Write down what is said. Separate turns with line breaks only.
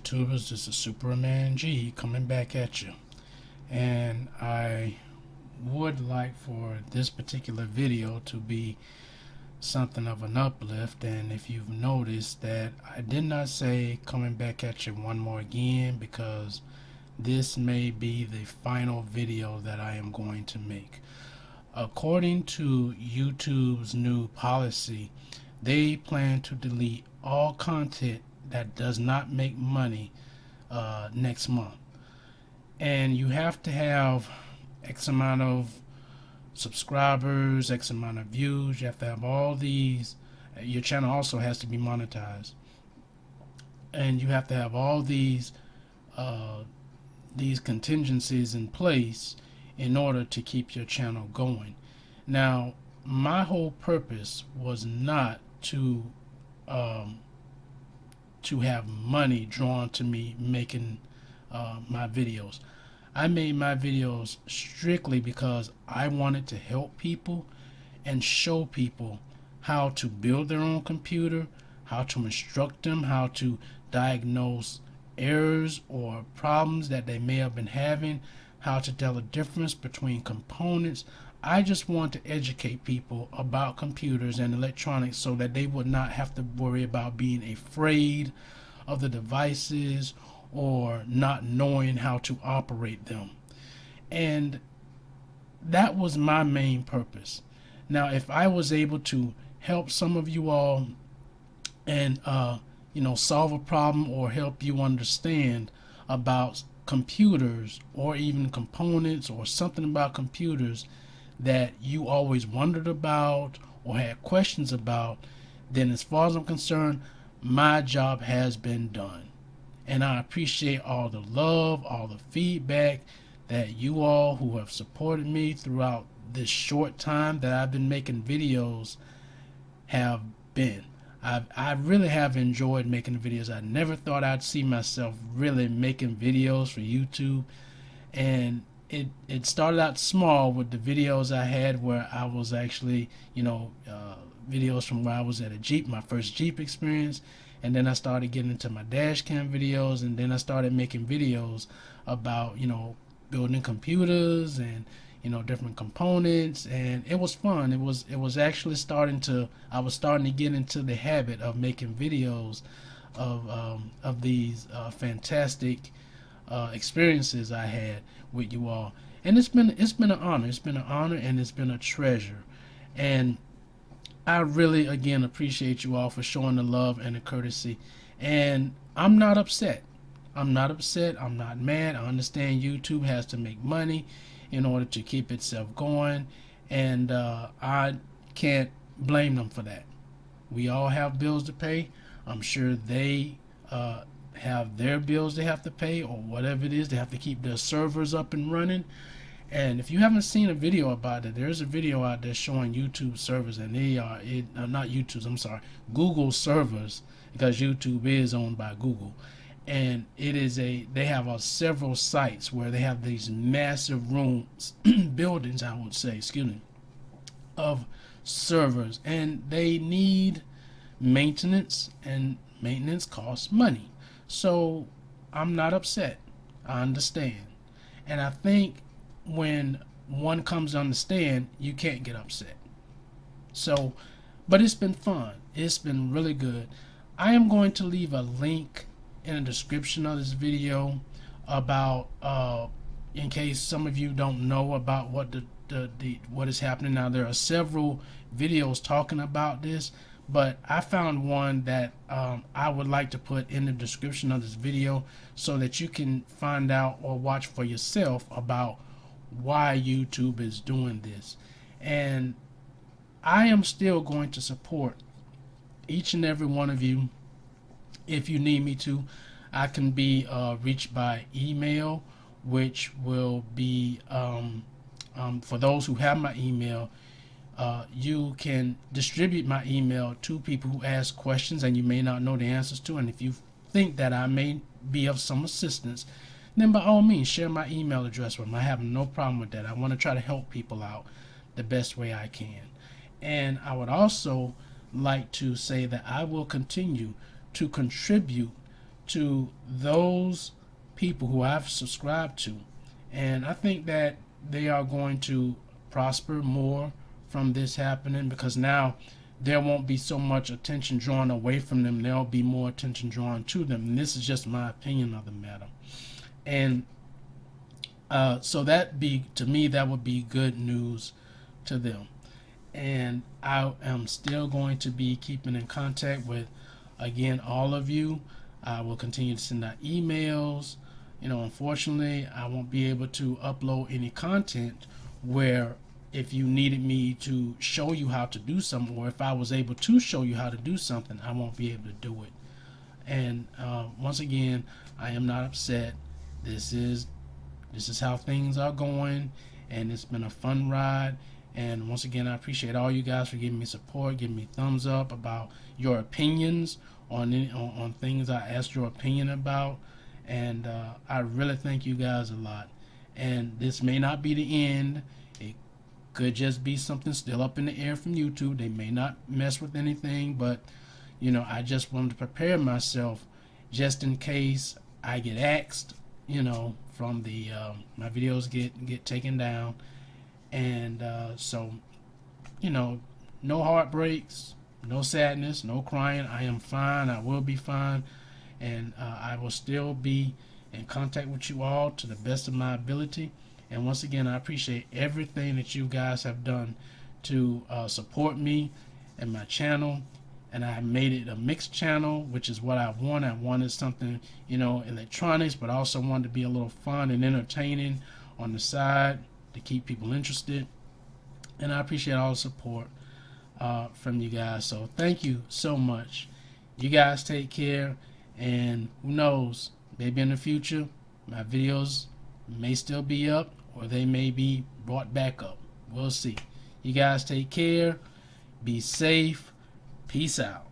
YouTubers, this is Superman G coming back at you, and I would like for this particular video to be something of an uplift. And if you've noticed that I did not say coming back at you one more again, because this may be the final video that I am going to make. According to YouTube's new policy, they plan to delete all content that does not make money next month. And you have to have X amount of subscribers, X amount of views. You have to have all these. Your channel also has to be monetized, and you have to have all these contingencies in place in order to keep your channel going. Now, my whole purpose was not to have money drawn to me making my videos. I made my videos strictly because I wanted to help people and show people how to build their own computer, how to instruct them, how to diagnose errors or problems that they may have been having, how to tell the difference between components. I just want to educate people about computers and electronics so that they would not have to worry about being afraid of the devices or not knowing how to operate them. And that was my main purpose. Now, if I was able to help some of you all and solve a problem or help you understand about computers or even components or something about computers that you always wondered about or had questions about, then as far as I'm concerned, my job has been done. And I appreciate all the love, all the feedback that you all who have supported me throughout this short time that I've been making videos have been. I really have enjoyed making videos. I never thought I'd see myself really making videos for YouTube. And it started out small with the videos I had where I was actually, videos from where I was at a Jeep, my first Jeep experience. And then I started getting into my dash cam videos, and then I started making videos about, building computers and, different components, and it was fun. It was actually I was starting to get into the habit of making videos of these fantastic experiences I had with you all. And it's been an honor. It's been an honor, and it's been a treasure. And I really, again, appreciate you all for showing the love and the courtesy. And I'm not upset. I'm not upset. I'm not mad. I understand YouTube has to make money in order to keep itself going. And I can't blame them for that. We all have bills to pay. I'm sure they have their bills they have to pay, or whatever it is. They have to keep their servers up and running. And if you haven't seen a video about it, there's a video out there showing YouTube servers, and they are not YouTube's, I'm sorry, Google servers, because YouTube is owned by Google. And they have several sites where they have these massive rooms, buildings, I would say, of servers, and they need maintenance, and maintenance costs money. So I'm not upset. I understand. And I think when one comes to understand, you can't get upset. So, but it's been fun. It's been really good. I am going to leave a link in the description of this video about in case some of you don't know about what what is happening now. There are several videos talking about this, but I found one that I would like to put in the description of this video so that you can find out or watch for yourself about why YouTube is doing this. And I am still going to support each and every one of you. If you need me to, I can be reached by email, which will be for those who have my email, you can distribute my email to people who ask questions and you may not know the answers to. And if you think that I may be of some assistance, then by all means share my email address with them. I have no problem with that. I want to try to help people out the best way I can. And I would also like to say that I will continue to contribute to those people who I've subscribed to, and I think that they are going to prosper more from this happening, because now there won't be so much attention drawn away from them. There'll be more attention drawn to them, and this is just my opinion of the matter. And so that be to me, that would be good news to them. And I am still going to be keeping in contact with, again, all of you. I will continue to send out emails. Unfortunately, I won't be able to upload any content where if you needed me to show you how to do something, or if I was able to show you how to do something, I won't be able to do it. And once again, I am not upset. This is how things are going, and it's been a fun ride. And once again, I appreciate all you guys for giving me support, giving me thumbs up about your opinions on things I asked your opinion about. And I really thank you guys a lot. And this may not be the end. It could just be something still up in the air from YouTube. They may not mess with anything, but I just wanted to prepare myself just in case I get axed, from the my videos get taken down. And so no heartbreaks, no sadness, no crying. I am fine. I will be fine, and I will still be in contact with you all to the best of my ability. And once again, I appreciate everything that you guys have done to support me and my channel. And I made it a mixed channel, which is what I wanted. I wanted something, electronics, but I also wanted to be a little fun and entertaining on the side to keep people interested. And I appreciate all the support from you guys. So thank you so much. You guys take care, and who knows, maybe in the future my videos may still be up, or they may be brought back up. We'll see. You guys take care. Be safe. Peace out.